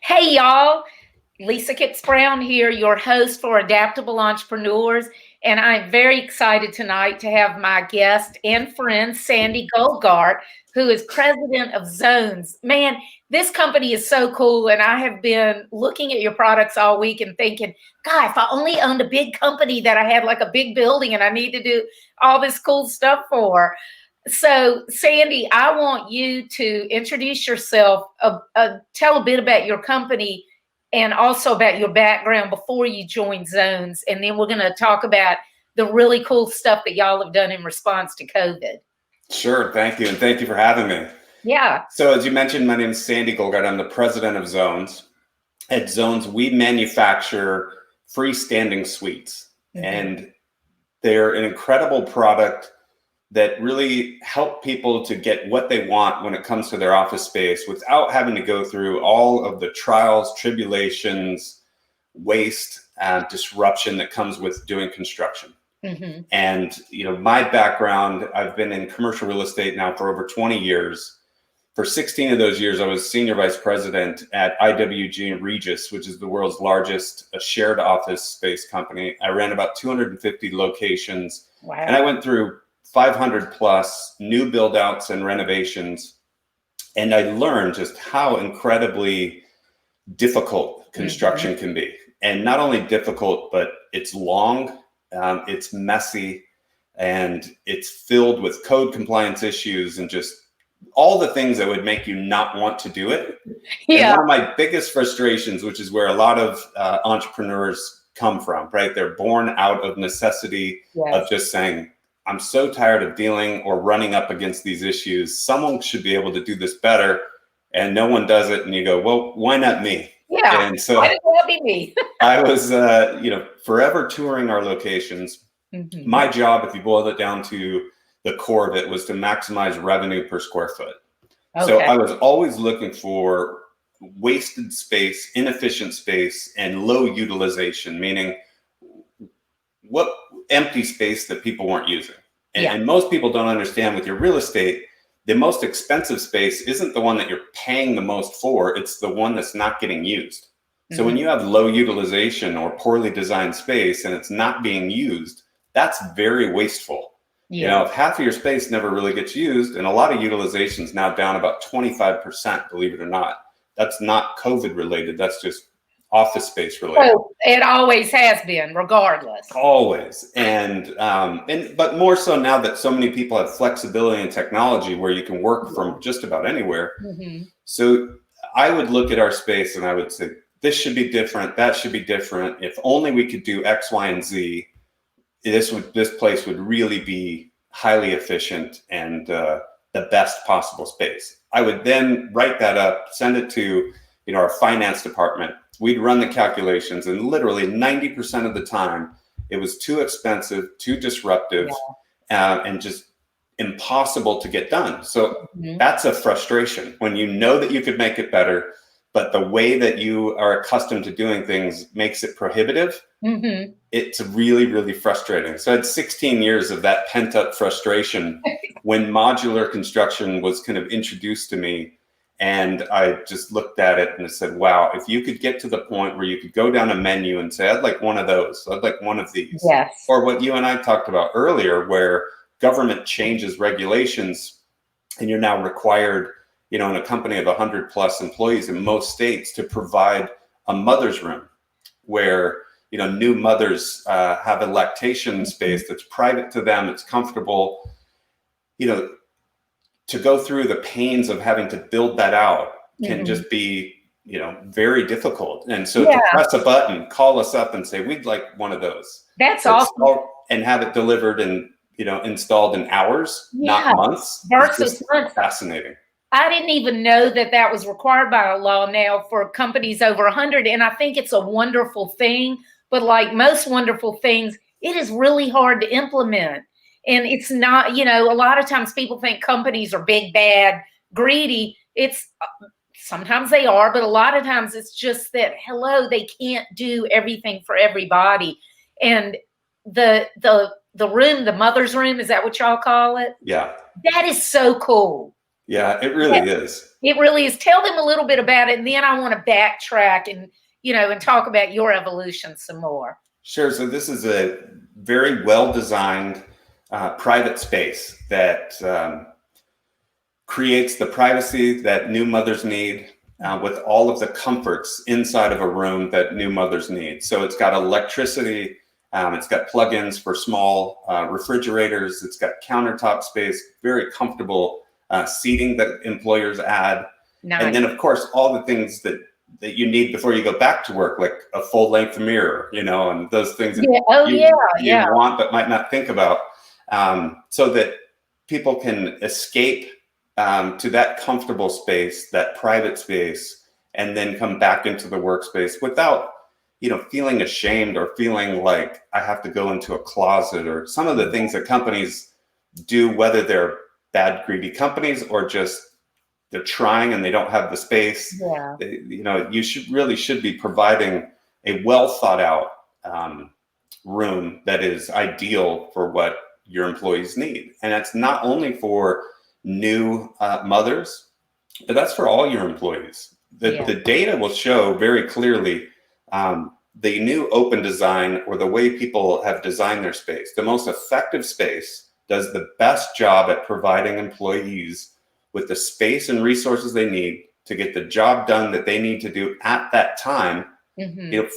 Hey, y'all. Lisa Kipps-Brown here, your host for Adaptable Entrepreneurs. And I'm very excited tonight to have my guest and friend, Sande Golgart, who is president of Zonez. Man, this company is so cool. And I have been looking at your products all week and thinking, God, if I only owned a big company that I had like a big building and I need to do all this cool stuff for. So, Sande, I want you to introduce yourself, tell a bit about your company and also about your background before you joined Zonez. And then we're going to talk about the really cool stuff that y'all have done in response to COVID. Sure. Thank you. And thank you for having me. Yeah. So as you mentioned, my name is Sande Golgart. I'm the president of Zonez. At Zonez, we manufacture freestanding suites. And they're an incredible product that really help people to get what they want when it comes to their office space without having to go through all of the trials, tribulations, waste, and disruption that comes with doing construction. And, my background, I've been in commercial real estate now for over 20 years. For 16 of those years, I was senior vice president at IWG Regis, which is the world's largest shared office space company. I ran about 250 locations. Wow. And I went through 500 plus new build outs and renovations. And I learned just how incredibly difficult construction can be. And not only difficult, but it's long, it's messy, and it's filled with code compliance issues and just all the things that would make you not want to do it. Yeah. And one of my biggest frustrations, which is where a lot of entrepreneurs come from, right? They're born out of necessity of just saying, I'm so tired of dealing or running up against these issues. Someone should be able to do this better, and no one does it. And you go, well, why not me? Yeah. And so why did that be me? I was, forever touring our locations. My job, if you boil it down to the core of it, was to maximize revenue per square foot. Okay. So I was always looking for wasted space, inefficient space, and low utilization, meaning what empty space that people weren't using. And most people don't understand with your real estate, the most expensive space isn't the one that you're paying the most for, it's the one that's not getting used. So when you have low utilization or poorly designed space and it's not being used, that's very wasteful. If half of your space never really gets used, and a lot of utilization is now down about 25%, believe it or not. That's not COVID related, that's just office space related. Oh, it always has been, regardless. Always. But more so now that so many people have flexibility and technology where you can work from just about anywhere. So I would look at our space and I would say, this should be different, that should be different. If only we could do X, Y, and Z, this place would really be highly efficient and the best possible space. I would then write that up, send it to our finance department. We'd run the calculations, and literally 90% of the time, it was too expensive, too disruptive, and just impossible to get done. So that's a frustration when you know that you could make it better, but the way that you are accustomed to doing things makes it prohibitive. It's really, really frustrating. So I had 16 years of that pent up frustration when modular construction was kind of introduced to me. And I just looked at it and I said, wow, if you could get to the point where you could go down a menu and say, I'd like one of those, I'd like one of these. Yes. Or what you and I talked about earlier, where government changes regulations and you're now required, in a company of 100 plus employees in most states to provide a mother's room where, new mothers have a lactation space that's private to them, it's comfortable, to go through the pains of having to build that out can just be, very difficult. And so to press a button, call us up and say, we'd like one of those. That's awesome. And have it delivered and, installed in hours, not months. Versus months. Fascinating. I didn't even know that was required by law now for companies over 100. And I think it's a wonderful thing. But like most wonderful things, it is really hard to implement. And it's not, a lot of times people think companies are big, bad, greedy. It's sometimes they are, but a lot of times it's just that, they can't do everything for everybody. And the room, the mother's room, is that what y'all call it? Yeah. That is so cool. Yeah, it really is. It really is. Tell them a little bit about it, and then I want to backtrack and, and talk about your evolution some more. Sure. So this is a very well-designed private space that creates the privacy that new mothers need, with all of the comforts inside of a room that new mothers need. So it's got electricity, it's got plugins for small refrigerators, it's got countertop space, very comfortable seating that employers add. Nice. And then, of course, all the things that you need before you go back to work, like a full-length mirror, and those things that you want but might not think about, so that people can escape to that comfortable space, that private space, and then come back into the workspace without, feeling ashamed or feeling like I have to go into a closet, or some of the things that companies do, whether they're bad, greedy companies or just they're trying and they don't have the space. Yeah. You should be providing a well thought out room that is ideal for what your employees need. And that's not only for new mothers, but that's for all your employees. The data will show very clearly the new open design, or the way people have designed their space. The most effective space does the best job at providing employees with the space and resources they need to get the job done that they need to do at that time,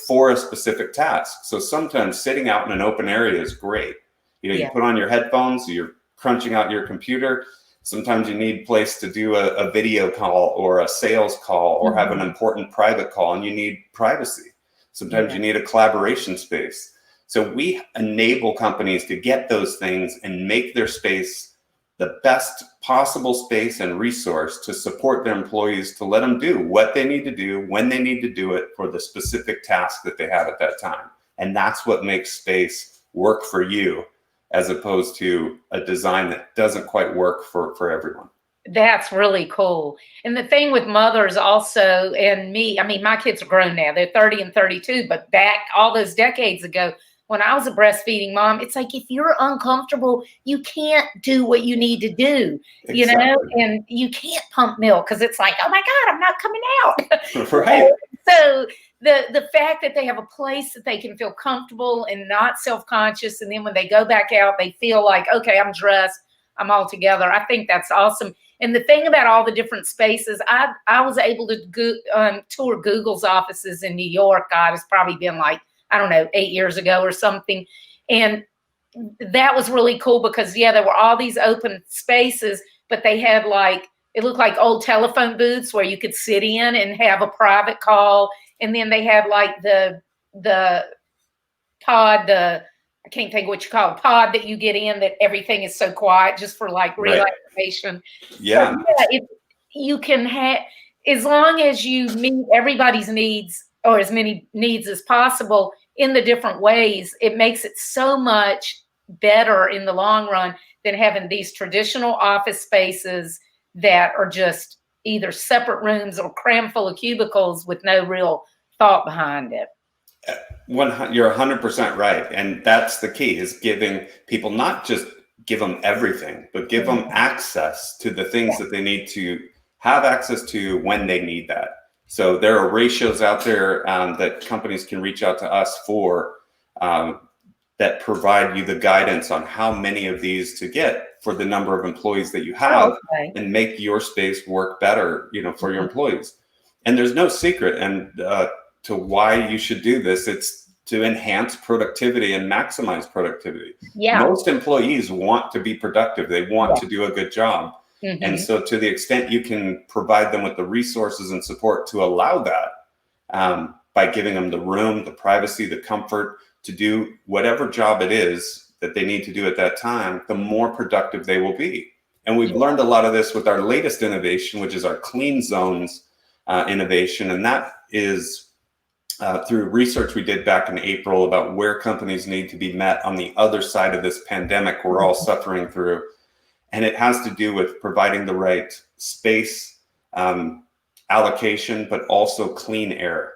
for a specific task. So sometimes sitting out in an open area is great. You put on your headphones, you're crunching out your computer. Sometimes you need a place to do a video call or a sales call, or have an important private call, and you need privacy. Sometimes you need a collaboration space. So we enable companies to get those things and make their space the best possible space and resource to support their employees, to let them do what they need to do when they need to do it for the specific task that they have at that time. And that's what makes space work for you, as opposed to a design that doesn't quite work for everyone. That's really cool. And the thing with mothers also, and me, I mean, my kids are grown now, they're 30 and 32, but back all those decades ago, when I was a breastfeeding mom, it's like, if you're uncomfortable, you can't do what you need to do, and you can't pump milk because it's like, oh my God, I'm not coming out. Right. So the fact that they have a place that they can feel comfortable and not self-conscious, and then when they go back out, they feel like, okay, I'm dressed, I'm all together. I think that's awesome. And the thing about all the different spaces, I was able to tour Google's offices in New York. God, it's probably been like, I don't know, 8 years ago or something. And that was really cool because, there were all these open spaces, but they had it looked like old telephone booths where you could sit in and have a private call. And then they had the pod, I can't think of what you call it, pod that you get in that everything is so quiet just for relaxation. Yeah. So, you can have, as long as you meet everybody's needs, or as many needs as possible in the different ways, it makes it so much better in the long run than having these traditional office spaces that are just either separate rooms or crammed full of cubicles with no real thought behind it. You're 100% right. And that's the key, is giving people, not just give them everything, but give them access to the things that they need to have access to when they need that. So there are ratios out there that companies can reach out to us for, that provide you the guidance on how many of these to get for the number of employees that you have, and make your space work better, for your employees. And there's no secret to why you should do this. It's to enhance productivity and maximize productivity. Yeah. Most employees want to be productive. They want to do a good job. And so to the extent you can provide them with the resources and support to allow that, by giving them the room, the privacy, the comfort to do whatever job it is that they need to do at that time, the more productive they will be. And we've learned a lot of this with our latest innovation, which is our clean zones innovation. And that is through research we did back in April about where companies need to be met on the other side of this pandemic we're all suffering through. And it has to do with providing the right space allocation, but also clean air,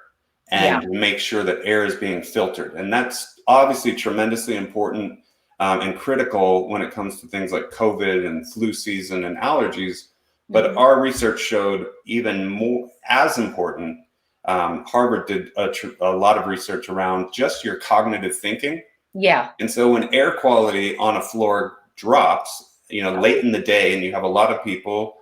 and make sure that air is being filtered. And that's obviously tremendously important and critical when it comes to things like COVID and flu season and allergies. But our research showed even more, as important, Harvard did a lot of research around just your cognitive thinking. Yeah. And so when air quality on a floor drops, late in the day, and you have a lot of people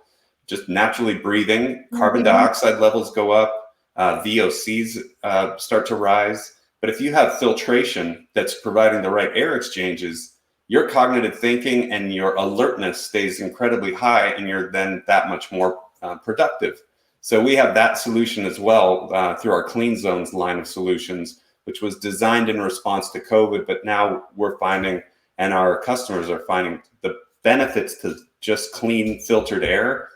just naturally breathing, carbon dioxide levels go up, VOCs start to rise. But if you have filtration that's providing the right air exchanges, your cognitive thinking and your alertness stays incredibly high, and you're then that much more productive. So we have that solution as well through our Clean Zones line of solutions, which was designed in response to COVID, but now we're finding, and our customers are finding, the benefits to just clean filtered air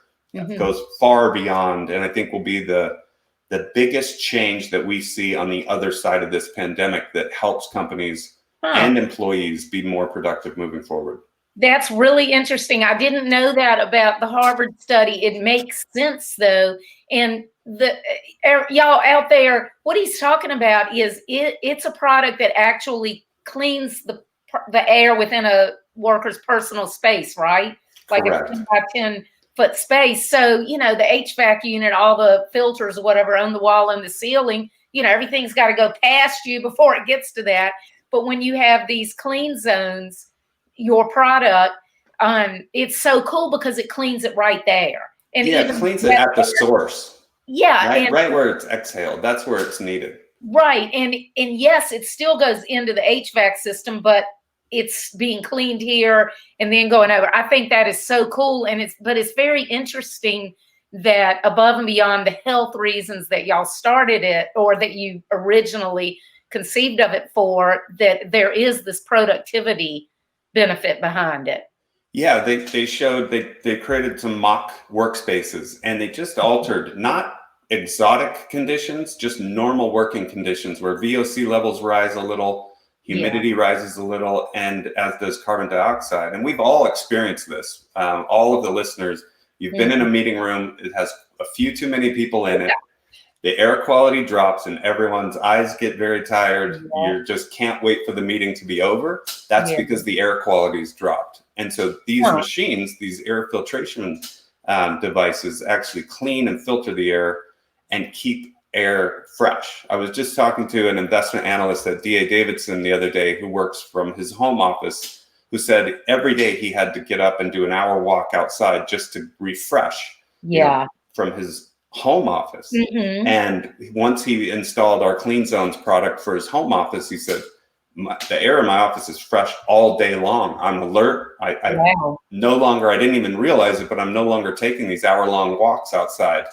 goes far beyond, and I think will be the biggest change that we see on the other side of this pandemic that helps companies and employees be more productive moving forward. That's really interesting. I didn't know that about the Harvard study. It makes sense though. And y'all out there, what he's talking about is it's a product that actually cleans the air within a worker's personal space, right? Like Correct. a 10 by 10 foot space. So, the HVAC unit, all the filters or whatever on the wall and the ceiling, everything's got to go past you before it gets to that. But when you have these clean zones, your product, it's so cool because it cleans it right there. And it cleans it at the source. Yeah. Right where it's exhaled. That's where it's needed. Right. And yes, it still goes into the HVAC system, but it's being cleaned here and then going over. I think that is so cool. And it's very interesting that above and beyond the health reasons that y'all started it, or that you originally conceived of it for, that there is this productivity benefit behind it. Yeah, they showed, they created some mock workspaces, and they just altered, not exotic conditions, just normal working conditions where VOC levels rise a little, humidity rises a little, and as does carbon dioxide. And we've all experienced this. All of the listeners, you've been in a meeting room, it has a few too many people in it. The air quality drops and everyone's eyes get very tired. You just can't wait for the meeting to be over. That's because the air quality's dropped. And so these machines, these air filtration devices actually clean and filter the air and keep air fresh. I was just talking to an investment analyst at D.A. Davidson the other day who works from his home office, who said every day he had to get up and do an hour walk outside just to refresh from his home office. And once he installed our Clean Zones product for his home office, he said, the air in my office is fresh all day long. I'm alert. I no longer, I didn't even realize it, but I'm no longer taking these hour-long walks outside.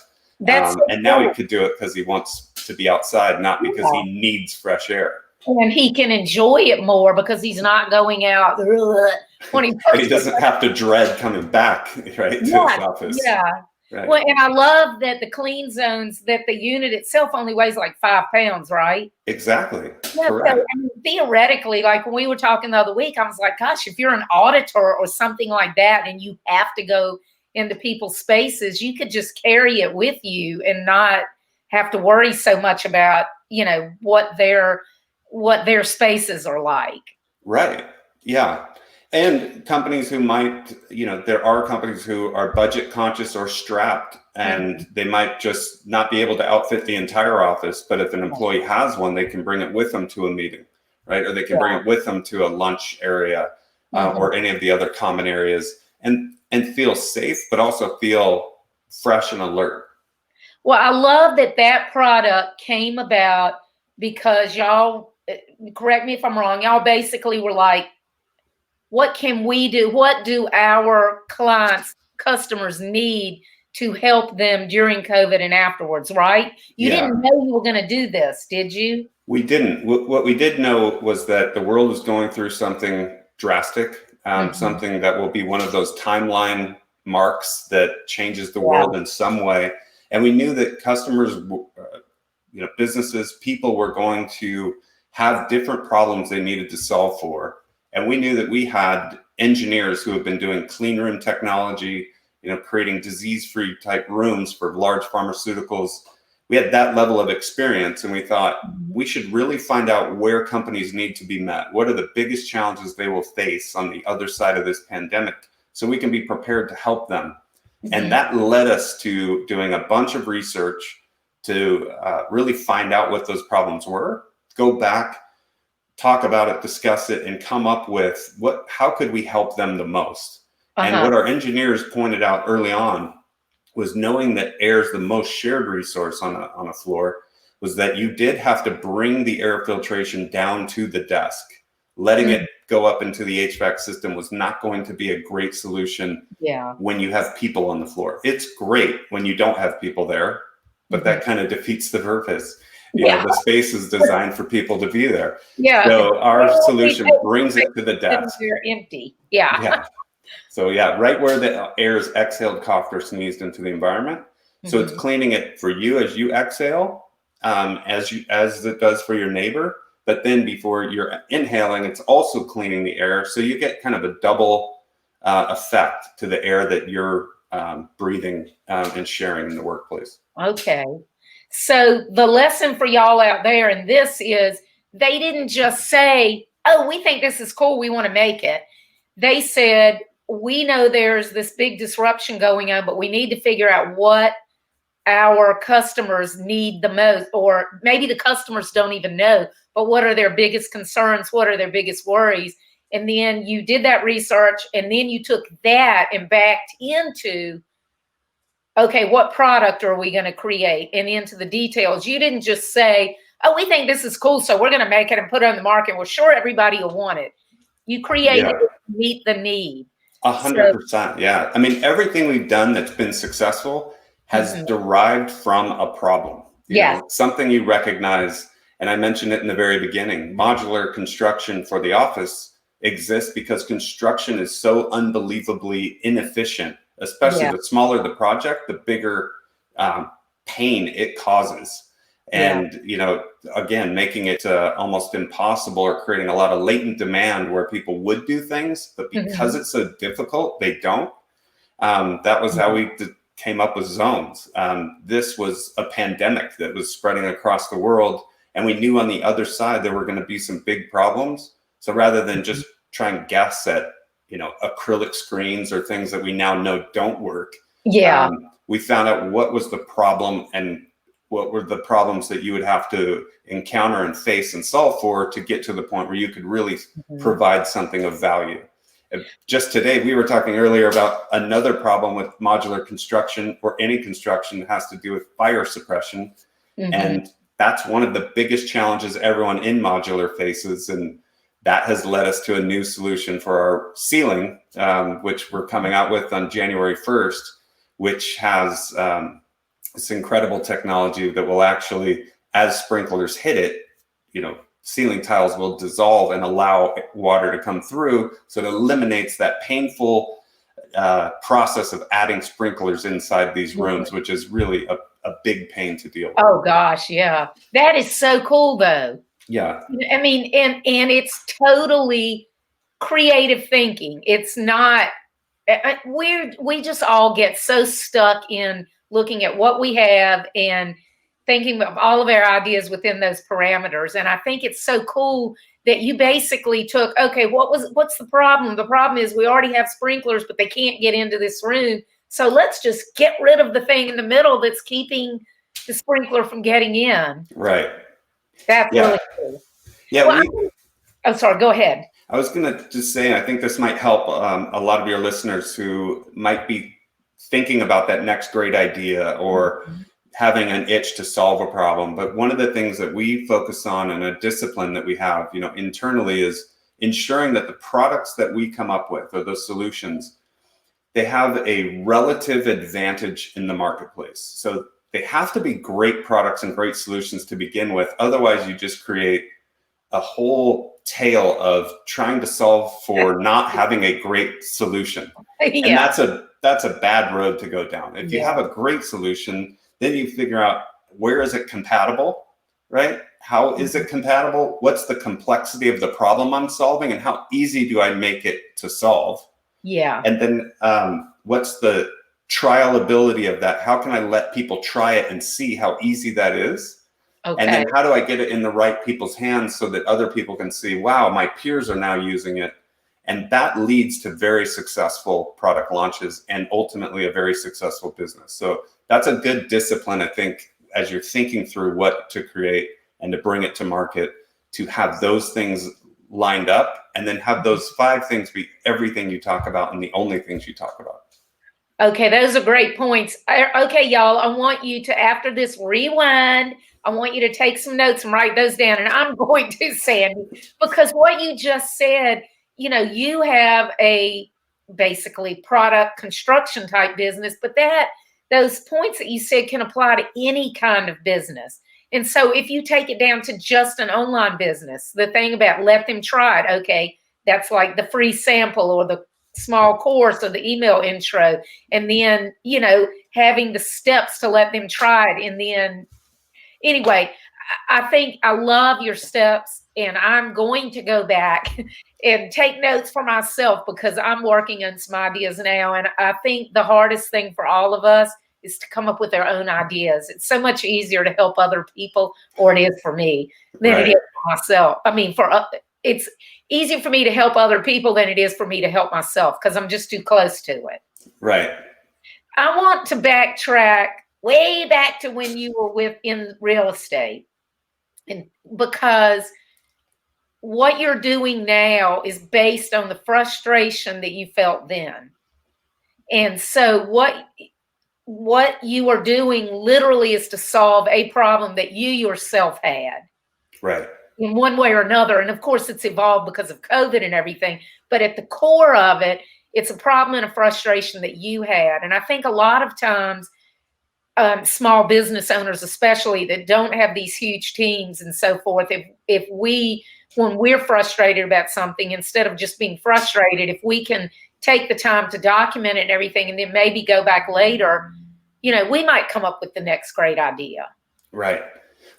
And now he could do it because he wants to be outside, not because he needs fresh air. And he can enjoy it more because he's not going out when he doesn't have to dread coming back to his office. Right. Well, and I love that the Clean Zones, that the unit itself only weighs like 5 pounds, right? Exactly. Yeah, correct. So, theoretically, like when we were talking the other week, I was like, gosh, if you're an auditor or something like that and you have to go into people's spaces, you could just carry it with you and not have to worry so much about, what their spaces are like. Right. Yeah. And companies who might, there are companies who are budget conscious or strapped, and they might just not be able to outfit the entire office. But if an employee has one, they can bring it with them to a meeting, right? Or they can bring it with them to a lunch area or any of the other common areas and feel safe, but also feel fresh and alert. Well, I love that product came about because y'all, correct me if I'm wrong, y'all basically were like, what can we do? What do our customers need to help them during COVID and afterwards, right? You didn't know you were going to do this, did you? We didn't. What we did know was that the world was going through something drastic, something that will be one of those timeline marks that changes the world in some way. And we knew that customers, businesses, people were going to have different problems they needed to solve for. And we knew that we had engineers who have been doing clean room technology, creating disease-free type rooms for large pharmaceuticals. We had that level of experience, and we thought we should really find out where companies need to be met. What are the biggest challenges they will face on the other side of this pandemic, so we can be prepared to help them. And that led us to doing a bunch of research to really find out what those problems were, go back, talk about it, discuss it, and come up with how could we help them the most. And what our engineers pointed out early on was, knowing that air is the most shared resource on a floor, was that you did have to bring the air filtration down to the desk. Letting it go up into the HVAC system was not going to be a great solution when you have people on the floor. It's great when you don't have people there, but that kind of defeats the purpose. You know, the space is designed for people to be there. So our solution brings it to the desk. They're empty. So right where the air is exhaled, coughed, or sneezed into the environment. So it's cleaning it for you as you exhale, as it does for your neighbor. But then before you're inhaling, it's also cleaning the air. So you get kind of a double effect to the air that you're breathing and sharing in the workplace. Okay. So the lesson for y'all out there in this is, they didn't just say, oh, we think this is cool, we want to make it. They said, we know there's this big disruption going on, but we need to figure out what our customers need the most, or maybe the customers don't even know, but what are their biggest concerns? What are their biggest worries? And then you did that research, and then you took that and backed into, okay, what product are we going to create, and into the details. You didn't just say, oh, we think this is cool, so we're going to make it and put it on the market. We're sure everybody will want it. You created it to meet the need. 100%. Yeah. I mean, everything we've done that's been successful has derived from a problem. You know, something you recognize. And I mentioned it in the very beginning. Modular construction for the office exists because construction is so unbelievably inefficient, especially the smaller the project, the bigger pain it causes. And, you know, again, making it almost impossible, or creating a lot of latent demand where people would do things, but because it's so difficult, they don't. That was how we came up with Zonez. This was a pandemic that was spreading across the world, and we knew on the other side there were going to be some big problems. So rather than just try and guess at, you know, acrylic screens or things that we now know don't work, we found out what was the problem and what were the problems that you would have to encounter and face and solve for to get to the point where you could really provide something of value. Just today, we were talking earlier about another problem with modular construction, or any construction that has to do with fire suppression. And that's one of the biggest challenges everyone in modular faces. And that has led us to a new solution for our ceiling, which we're coming out with on January 1st, which has this incredible technology that will actually, as sprinklers hit it, you know, ceiling tiles will dissolve and allow water to come through. So it eliminates that painful process of adding sprinklers inside these rooms, which is really a big pain to deal with. Oh gosh, yeah. That is so cool though. Yeah. I mean, and it's totally creative thinking. It's not, we just all get so stuck in looking at what we have and thinking of all of our ideas within those parameters. And I think it's so cool that you basically took, okay, what's the problem? The problem is we already have sprinklers, but they can't get into this room. So let's just get rid of the thing in the middle that's keeping the sprinkler from getting in. Right. That's really cool. Yeah. Well, I'm sorry, go ahead. I was going to just say, I think this might help a lot of your listeners who might be thinking about that next great idea, or having an itch to solve a problem. But one of the things that we focus on, and a discipline that we have, you know, internally, is ensuring that the products that we come up with, or the solutions, they have a relative advantage in the marketplace. So they have to be great products and great solutions to begin with. Otherwise, you just create a whole tale of trying to solve for not having a great solution. And that's a bad road to go down. If you have a great solution, then you figure out, where is it compatible, right? How is it compatible? What's the complexity of the problem I'm solving, and how easy do I make it to solve? Yeah. And then what's the trialability of that? How can I let people try it and see how easy that is? Okay. And then how do I get it in the right people's hands so that other people can see, wow, my peers are now using it, And that leads to very successful product launches and ultimately a very successful business. So that's a good discipline, I think, as you're thinking through what to create and to bring it to market, to have those things lined up and then have those 5 things be everything you talk about and the only things you talk about. Okay, those are great points. Okay, y'all, I want you to, after this rewind, I want you to take some notes and write those down. And I'm going to, Sandy, because what you just said, you know, you have a basically product construction type business, but those points that you said can apply to any kind of business. And so if you take it down to just an online business, the thing about let them try it, okay, that's like the free sample or the small course or the email intro. And then, you know, having the steps to let them try it. And then, anyway, I think I love your steps, and I'm going to go back and take notes for myself because I'm working on some ideas now. And I think the hardest thing for all of us is to come up with their own ideas. It's so much easier to help other people, or it is for me, than it is for myself. I mean, it's easier for me to help other people than it is for me to help myself because I'm just too close to it. Right. I want to backtrack way back to when you were in real estate, and because what you're doing now is based on the frustration that you felt then. And so what you are doing literally is to solve a problem that you yourself had. Right. In one way or another. And of course, it's evolved because of COVID and everything. But at the core of it, it's a problem and a frustration that you had. And I think a lot of times, small business owners, especially that don't have these huge teams and so forth, when we're frustrated about something, instead of just being frustrated, if we can take the time to document it and everything, and then maybe go back later, you know, we might come up with the next great idea. Right.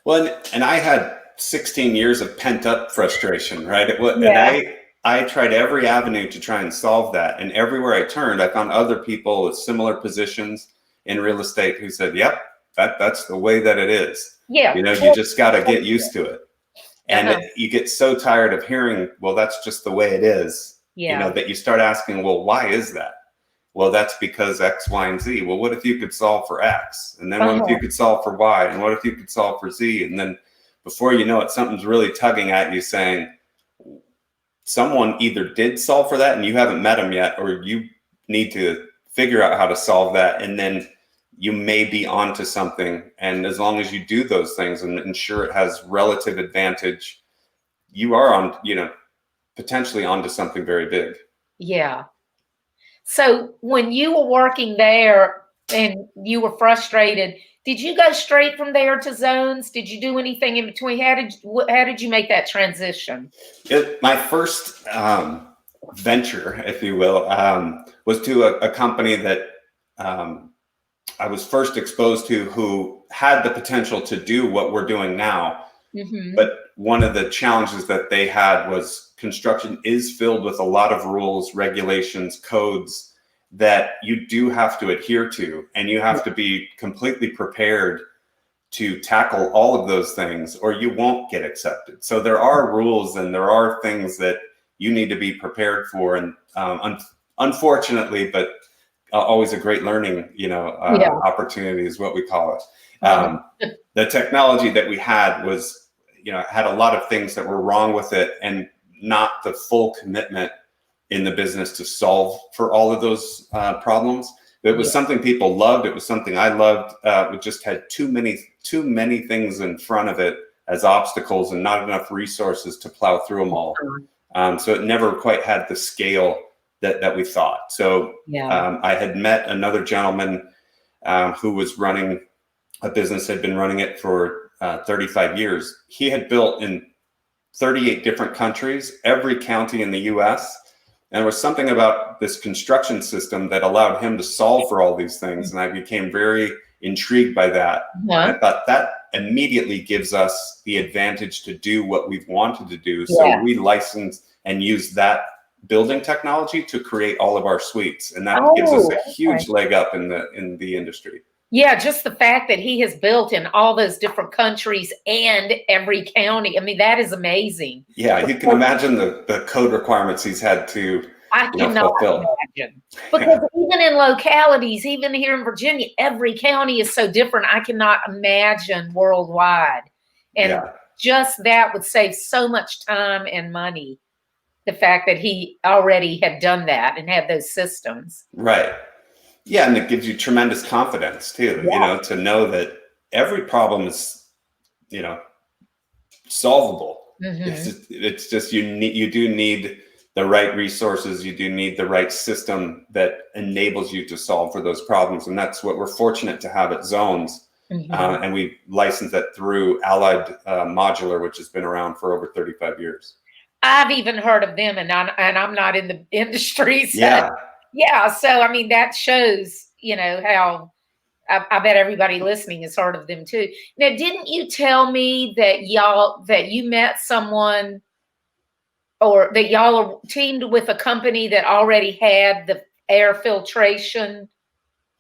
Well, and I had 16 years of pent up frustration, right? And I tried every avenue to try and solve that. And everywhere I turned, I found other people with similar positions in real estate who said, yep, that's the way that it is. Yeah. You know, you just got to get used to it. And you get so tired of hearing, well, that's just the way it is. Yeah. You know, that you start asking, well, why is that? Well, that's because X, Y, and Z. Well, what if you could solve for X? And then what if you could solve for Y? And what if you could solve for Z? And then before you know it, something's really tugging at you saying, someone either did solve for that and you haven't met them yet, or you need to figure out how to solve that. And then you may be onto something. And as long as you do those things and ensure it has relative advantage, you are on, you know, potentially onto something very big. Yeah. So when you were working there and you were frustrated, did you go straight from there to Zonez? Did you do anything in between? How did you make that transition? My first venture, if you will, was to a company that I was first exposed to, who had the potential to do what we're doing now. Mm-hmm. But one of the challenges that they had was construction is filled with a lot of rules, regulations, codes that you do have to adhere to, and you have to be completely prepared to tackle all of those things, or you won't get accepted. So there are rules and there are things that you need to be prepared for. And unfortunately, but always a great learning, opportunity is what we call it. The technology that we had was, had a lot of things that were wrong with it, and not the full commitment in the business to solve for all of those problems. It was something people loved. It was something I loved. We just had too many things in front of it as obstacles, and not enough resources to plow through them all. So it never quite had the scale that we thought. So I had met another gentleman who was running a business, had been running it for 35 years. He had built in 38 different countries, every county in the US. And there was something about this construction system that allowed him to solve for all these things. And I became very intrigued by that. I thought that immediately gives us the advantage to do what we've wanted to do. So we licensed and used that building technology to create all of our suites. And that gives us a huge leg up in the industry. Yeah, just the fact that he has built in all those different countries and every county. I mean, that is amazing. Yeah, you can imagine the code requirements he's had to, I cannot fulfill. imagine. Because even in localities, even here in Virginia, every county is so different. I cannot imagine worldwide. And Yeah. just that would save so much time and money. The fact that he already had done that and had those systems. Right. Yeah, and it gives you tremendous confidence too, to know that every problem is, solvable. Mm-hmm. It's just you do need the right resources, you do need the right system that enables you to solve for those problems, and that's what we're fortunate to have at Zonez. Mm-hmm. And we license that through Allied Modular, which has been around for over 35 years. I've even heard of them, and I'm not in the industry. So, Yeah. yeah. So I mean, that shows, how I bet everybody listening has heard of them too. Now, didn't you tell me that you met someone, or that y'all are teamed with a company that already had the air filtration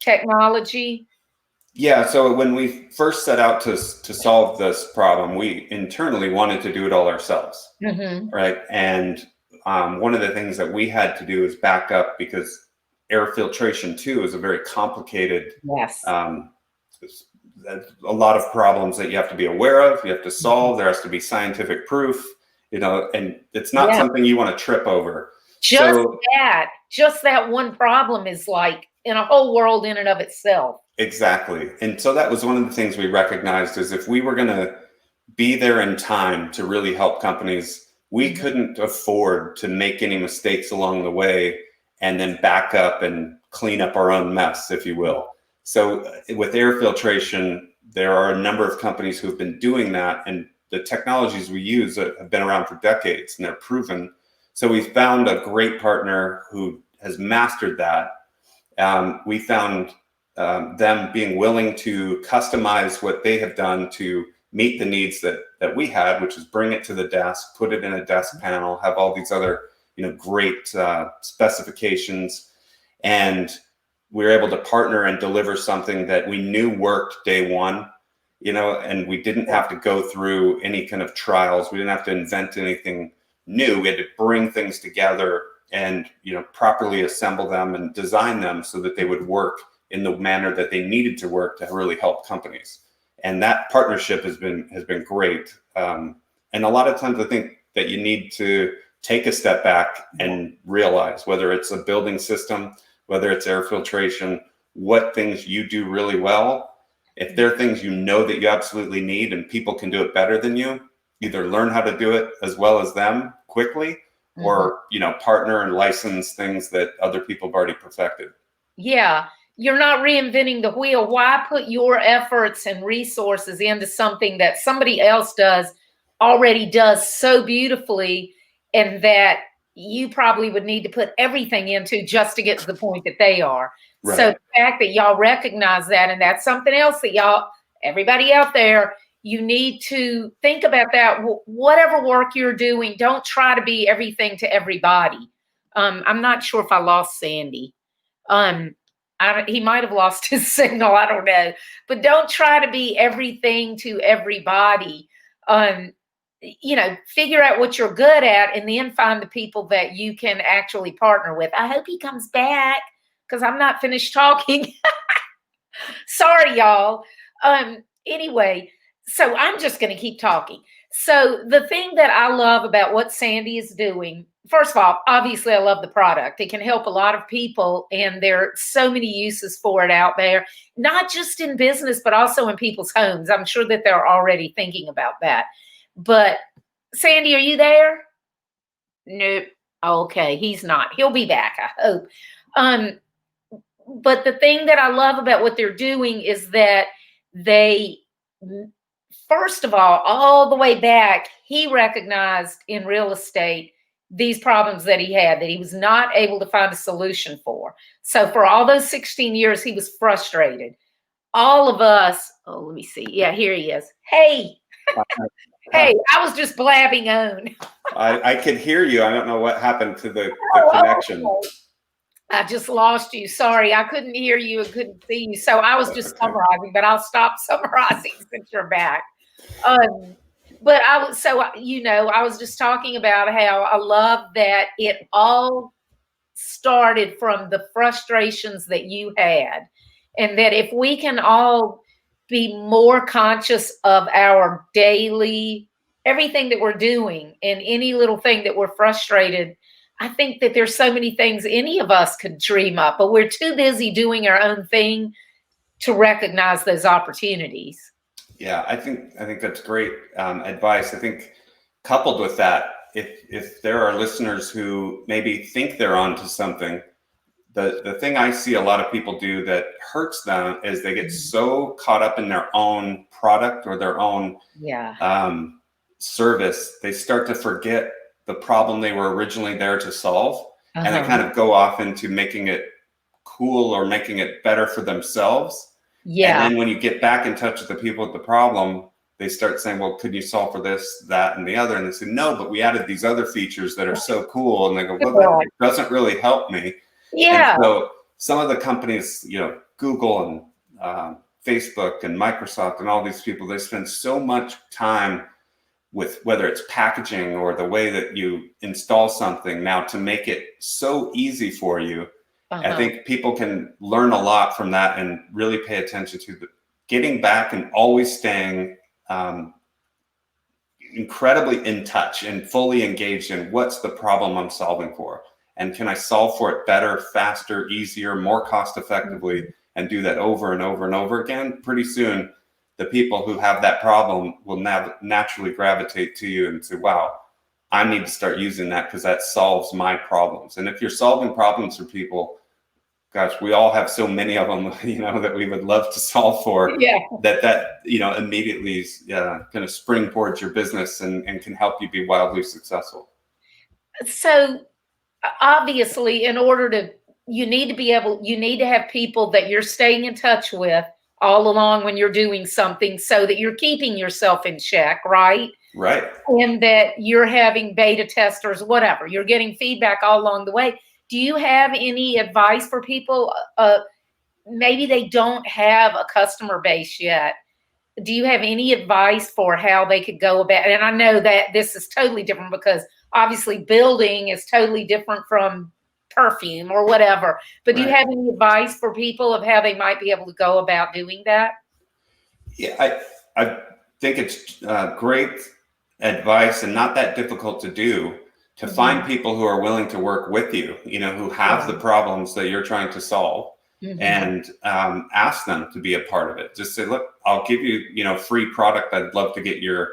technology? Yeah, so when we first set out to solve this problem, we internally wanted to do it all ourselves, Mm-hmm. right? And one of the things that we had to do is back up, because air filtration too is a very complicated, Yes. a lot of problems that you have to be aware of, you have to solve. There has to be scientific proof, and it's not something you want to trip over. Just that one problem is like in a whole world in and of itself. Exactly. And so that was one of the things we recognized, is if we were going to be there in time to really help companies, we couldn't afford to make any mistakes along the way and then back up and clean up our own mess, if you will. So with air filtration, there are a number of companies who've been doing that, and the technologies we use have been around for decades and they're proven. So we found a great partner who has mastered that. We found them being willing to customize what they have done to meet the needs that we had, which is bring it to the desk, put it in a desk panel, have all these other great specifications, and we were able to partner and deliver something that we knew worked day one, and we didn't have to go through any kind of trials. We didn't have to invent anything new. We had to bring things together and properly assemble them and design them so that they would work in the manner that they needed to work to really help companies. And that partnership has been great. And a lot of times I think that you need to take a step back and realize, whether it's a building system, whether it's air filtration, what things you do really well. If there are things that you absolutely need and people can do it better than you, either learn how to do it as well as them quickly, or partner and license things that other people have already perfected. Yeah. You're not reinventing the wheel. Why put your efforts and resources into something that somebody else already does so beautifully, and that you probably would need to put everything into just to get to the point that they are. Right. So the fact that y'all recognize that, and that's something else that everybody out there, you need to think about that. Whatever work you're doing, don't try to be everything to everybody. I'm not sure if I lost Sandy. He might have lost his signal. I don't know. But don't try to be everything to everybody. Figure out what you're good at, and then find the people that you can actually partner with. I hope he comes back, because I'm not finished talking. Sorry, y'all. Anyway, so I'm just going to keep talking. So the thing that I love about what Sandy is doing, first of all, obviously I love the product. It can help a lot of people, and there are so many uses for it out there, not just in business, but also in people's homes. I'm sure that they're already thinking about that. But Sandy, are you there? Nope. Okay, he's not. He'll be back, I hope. But the thing that I love about what they're doing is that they, first of all the way back, he recognized in real estate these problems that he was not able to find a solution for. So for all those 16 years, he was frustrated. All of us, let me see. Yeah, here he is. Hey. Hey, I was just blabbing on. I could hear you. I don't know what happened to the connection. I just lost you. Sorry, I couldn't hear you and couldn't see you. So I was just Okay. summarizing, but I'll stop summarizing since you're back. But I was I was just talking about how I love that it all started from the frustrations that you had, and that if we can all be more conscious of our daily everything that we're doing and any little thing that we're frustrated, I think that there's so many things any of us could dream up, but we're too busy doing our own thing to recognize those opportunities. Yeah, I think that's great advice. I think coupled with that, if there are listeners who maybe think they're onto something, the thing I see a lot of people do that hurts them is they get so caught up in their own product or their own Yeah. service, they start to forget the problem they were originally there to solve, and they Uh-huh. kind of go off into making it cool or making it better for themselves. And Yeah. then when you get back in touch with the people with the problem, they start saying, well, could you solve for this, that, and the other? And they say, no, but we added these other features that are so cool. And they go, well, that doesn't really help me. And Yeah. so some of the companies, Google and Facebook and Microsoft and all these people, they spend so much time with whether it's packaging or the way that you install something now to make it so easy for you. I think people can learn a lot from that and really pay attention to getting back and always staying incredibly in touch and fully engaged in what's the problem I'm solving for. And can I solve for it better, faster, easier, more cost effectively, and do that over and over and over again? Pretty soon, the people who have that problem will naturally gravitate to you and say, wow, I need to start using that because that solves my problems. And if you're solving problems for people, gosh, we all have so many of them, that we would love to solve for. Yeah. That immediately is kind of springboards your business and can help you be wildly successful. So obviously, you need to have people that you're staying in touch with all along when you're doing something so that you're keeping yourself in check, right? Right. And that you're having beta testers, whatever. You're getting feedback all along the way. Do you have any advice for people? Maybe they don't have a customer base yet. Do you have any advice for how they could go about it? And I know that this is totally different because obviously building is totally different from perfume or whatever. But do you have any advice for people of how they might be able to go about doing that? Yeah, I think it's great advice and not that difficult to do, to find people who are willing to work with you, who have the problems that you're trying to solve, and ask them to be a part of it. Just say, look, I'll give you, free product. I'd love to get your,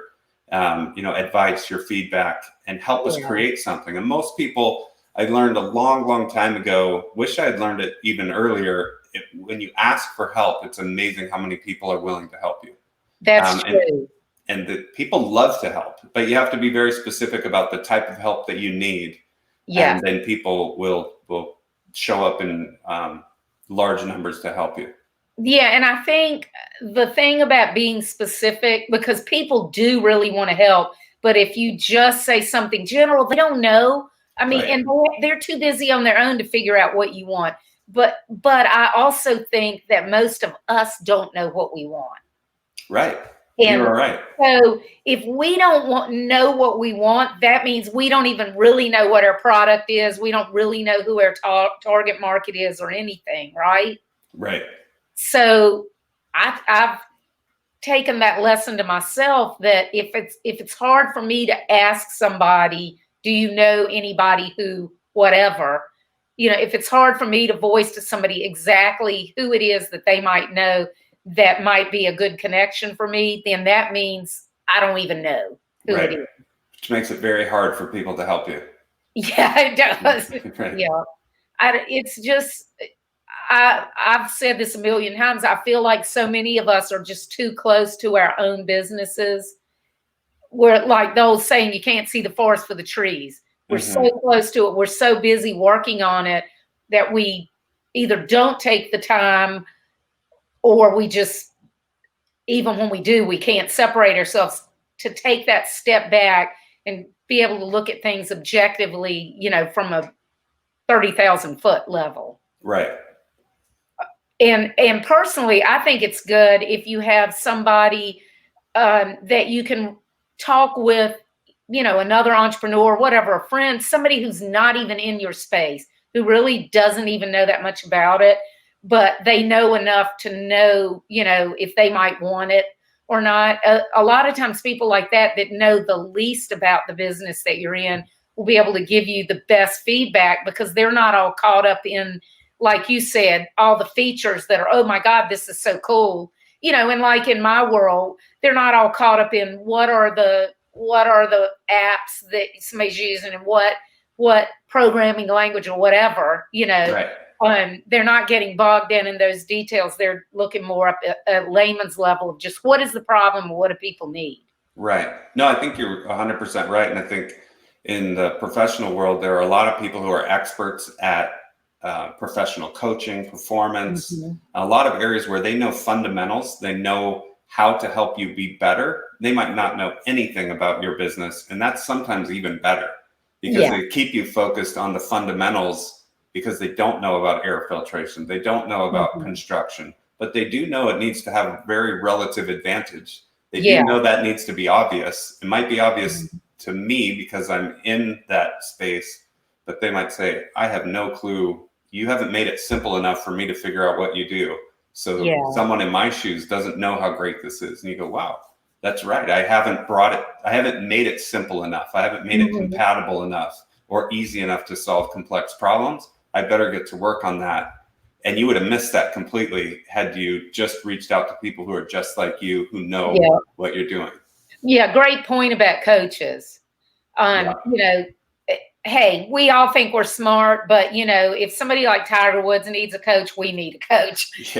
advice, your feedback, and help us create something. And most people, I learned a long, long time ago, wish I had learned it even earlier. When you ask for help, it's amazing how many people are willing to help you. That's true. And the people love to help, but you have to be very specific about the type of help that you need. Yeah. And then people will show up in large numbers to help you. Yeah. And I think the thing about being specific, because people do really want to help, but if you just say something general, they don't know. I mean, and they're too busy on their own to figure out what you want. But I also think that most of us don't know what we want. Right. And you're right. So if we don't know what we want, that means we don't even really know what our product is. We don't really know who our target market is or anything, right? Right. So I've taken that lesson to myself that if it's hard for me to ask somebody, do you know anybody who whatever, if it's hard for me to voice to somebody exactly who it is that they might know that might be a good connection for me, then that means I don't even know who it is. Which makes it very hard for people to help you. Yeah, it does. Yeah. It's just, I've said this a million times. I feel like so many of us are just too close to our own businesses. We're like the old saying, you can't see the forest for the trees. We're so close to it. We're so busy working on it that we either don't take the time, or we just, even when we do, we can't separate ourselves to take that step back and be able to look at things objectively, from a 30,000 foot level. Right. And personally, I think it's good if you have somebody that you can talk with, another entrepreneur, whatever, a friend, somebody who's not even in your space, who really doesn't even know that much about it, but they know enough to know, if they might want it or not. A lot of times people like that know the least about the business that you're in will be able to give you the best feedback, because they're not all caught up in, like you said, all the features that are, oh my God, this is so cool. And like in my world, they're not all caught up in what are the apps that somebody's using and what programming language or whatever, Right. they're not getting bogged in those details. They're looking more up at layman's level of just what is the problem and what do people need. Right. No, I think you're 100% right. And I think in the professional world, there are a lot of people who are experts at professional coaching, performance, a lot of areas where they know fundamentals. They know how to help you be better. They might not know anything about your business. And that's sometimes even better, because they keep you focused on the fundamentals, because they don't know about air filtration. They don't know about construction, but they do know it needs to have a very relative advantage. They do know that needs to be obvious. It might be obvious to me because I'm in that space, but they might say, I have no clue. You haven't made it simple enough for me to figure out what you do. So someone in my shoes doesn't know how great this is. And you go, wow, that's right. I haven't made it simple enough. I haven't made it compatible enough or easy enough to solve complex problems. I better get to work on that. And you would have missed that completely had you just reached out to people who are just like you, who know what you're doing. Yeah, great point about coaches. Hey, we all think we're smart, but if somebody like Tiger Woods needs a coach, we need a coach.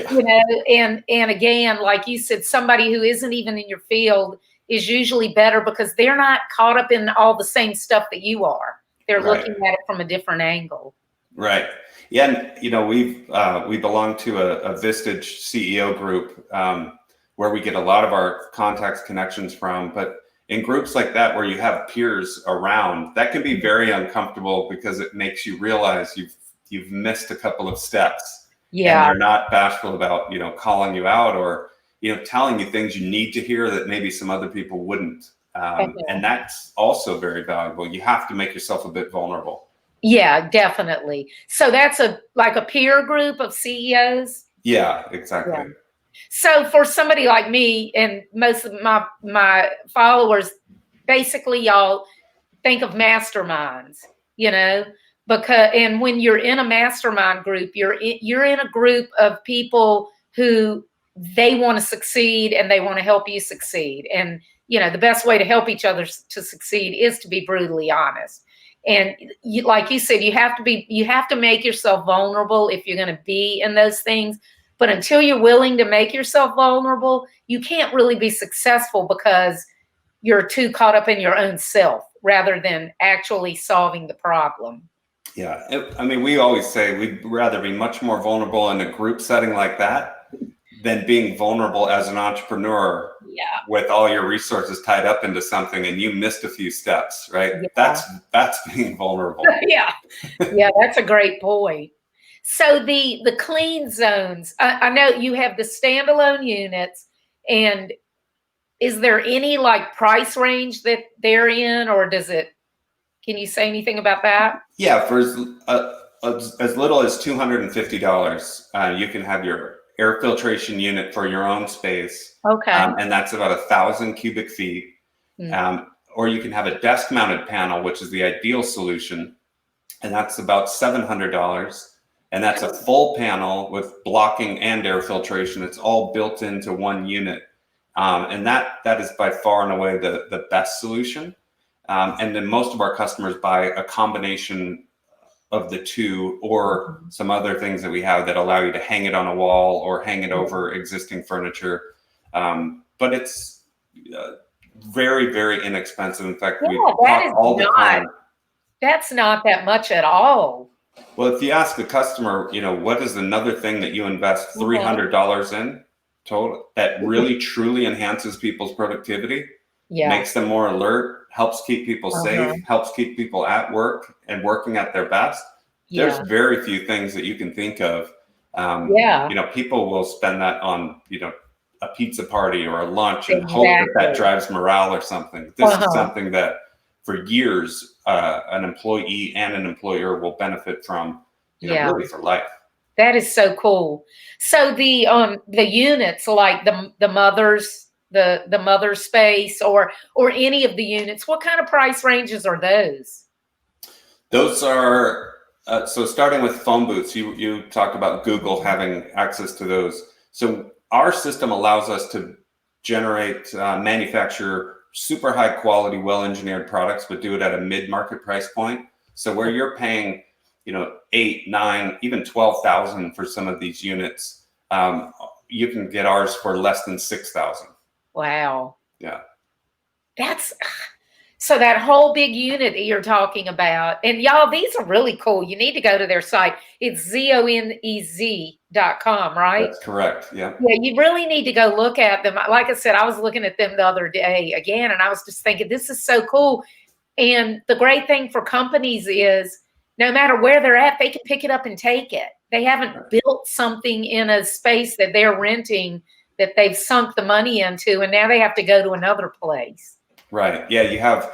And again, like you said, somebody who isn't even in your field is usually better because they're not caught up in all the same stuff that you are. They're looking at it from a different angle. Right. Yeah. And we belong to a Vistage CEO group where we get a lot of our contacts, connections from, but in groups like that, where you have peers around, that can be very uncomfortable because it makes you realize you've missed a couple of steps. Yeah. And they're not bashful about, calling you out or, telling you things you need to hear that maybe some other people wouldn't. And that's also very valuable. You have to make yourself a bit vulnerable. Yeah, definitely. So that's like a peer group of CEOs? Yeah, exactly. Yeah. So for somebody like me and most of my followers, basically y'all think of masterminds, because and when you're in a mastermind group, you're in a group of people who they want to succeed and they want to help you succeed. And the best way to help each other to succeed is to be brutally honest. And like you said, you have to make yourself vulnerable if you're going to be in those things. But until you're willing to make yourself vulnerable, you can't really be successful because you're too caught up in your own self rather than actually solving the problem. Yeah. We always say we'd rather be much more vulnerable in a group setting like that than being vulnerable as an entrepreneur with all your resources tied up into something and you missed a few steps, right? Yeah. That's being vulnerable. Yeah, that's a great point. So the clean zones, I know you have the standalone units, and is there any like price range that they're in, or can you say anything about that? Yeah, for as little as $250, you can have your air filtration unit for your own space. Okay. And that's about 1,000 cubic feet. Or you can have a desk mounted panel, which is the ideal solution. And that's about $700. And that's a full panel with blocking and air filtration. It's all built into one unit. And that is by far and away the best solution. And then most of our customers buy a combination of the two or some other things that we have that allow you to hang it on a wall or hang it over existing furniture. But it's very, very inexpensive. In fact, we talk all the time. That's not that much at all. Well, if you ask a customer, what is another thing that you invest $300 in total that really truly enhances people's productivity, makes them more alert, helps keep people safe, helps keep people at work and working at their best? There's Yeah. very few things that you can think of. Yeah. You know, people will spend that on, you know, a pizza party or a lunch and hope that that Exactly. drives morale or something. This is something that for years, an employee and an employer will benefit from, you know, Yeah. really for life. That is so cool. So the units, like the mother space or any of the units, what kind of price ranges are those? Those are so starting with phone booths. You talked about Google having access to those. So our system allows us to generate, manufacture super high quality, well engineered products, but do it at a mid market price point. So where you're paying, you know, 8, 9, even 12,000 for some of these units, you can get ours for less than 6,000. Wow. Yeah. That's so that whole big unit that you're talking about, and y'all, these are really cool. You need to go to their site. It's zonez.com, right? That's correct. Yeah. Yeah, you really need to go look at them. Like I said, I was looking at them the other day again, and I was just thinking, this is so cool. And the great thing for companies is no matter where they're at, they can pick it up and take it. They haven't built something in a space that they're renting that they've sunk the money into, and now they have to go to another place. Right. Yeah, you have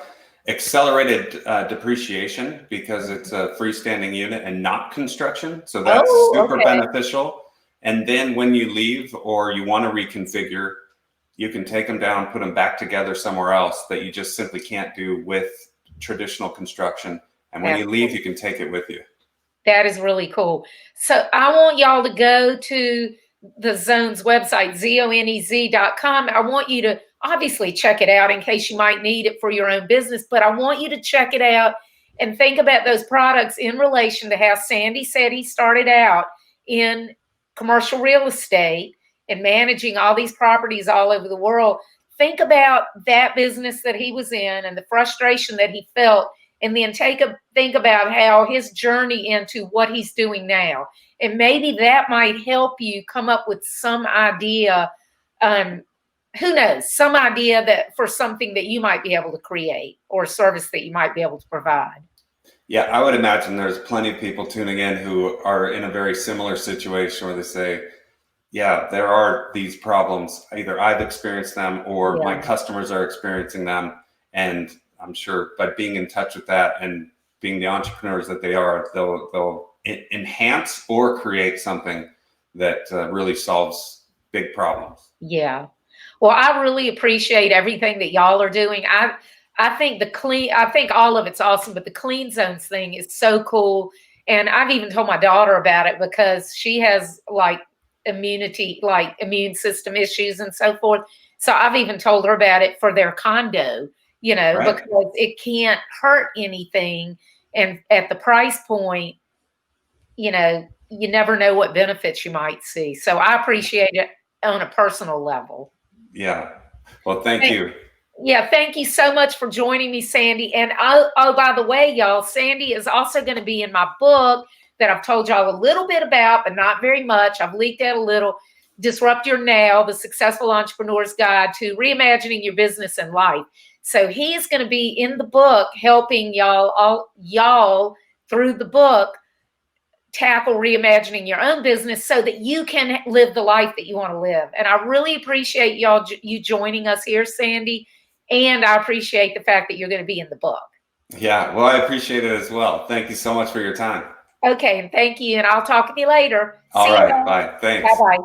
accelerated depreciation because it's a freestanding unit and not construction. So that's super beneficial. And then when you leave or you want to reconfigure, you can take them down, put them back together somewhere else that you just simply can't do with traditional construction. And when you leave, you can take it with you. That is really cool. So I want y'all to go to the Zonez website, zonez.com. I want you to obviously check it out in case you might need it for your own business, but I want you to check it out and think about those products in relation to how Sandy said he started out in commercial real estate and managing all these properties all over the world. Think about that business that he was in and the frustration that he felt, and then think about how his journey into what he's doing now. And maybe that might help you come up with some idea, who knows, some idea that for something that you might be able to create or a service that you might be able to provide. Yeah, I would imagine there's plenty of people tuning in who are in a very similar situation where they say, yeah, there are these problems. Either I've experienced them or my customers are experiencing them. And I'm sure by being in touch with that and being the entrepreneurs that they are, they'll enhance or create something that really solves big problems. Yeah. Well, I really appreciate everything that y'all are doing. I think I think all of it's awesome, but the clean zones thing is so cool. And I've even told my daughter about it because she has like immune system issues and so forth. So I've even told her about it for their condo, you know, because it can't hurt anything. And at the price point, you know, you never know what benefits you might see. So I appreciate it on a personal level. Yeah. Well, thank you. Yeah, thank you so much for joining me, Sandy. And oh, by the way, y'all, Sandy is also going to be in my book that I've told y'all a little bit about, but not very much. I've leaked out a little. Disrupt Your Now, the Successful Entrepreneur's Guide to Reimagining Your Business and Life. So he's going to be in the book helping y'all through the book tackle reimagining your own business so that you can live the life that you want to live. And I really appreciate you joining us here, Sandy. And I appreciate the fact that you're going to be in the book. Yeah, well, I appreciate it as well. Thank you so much for your time. Okay, and thank you. And I'll talk with you later. All right, bye. Thanks. Bye-bye.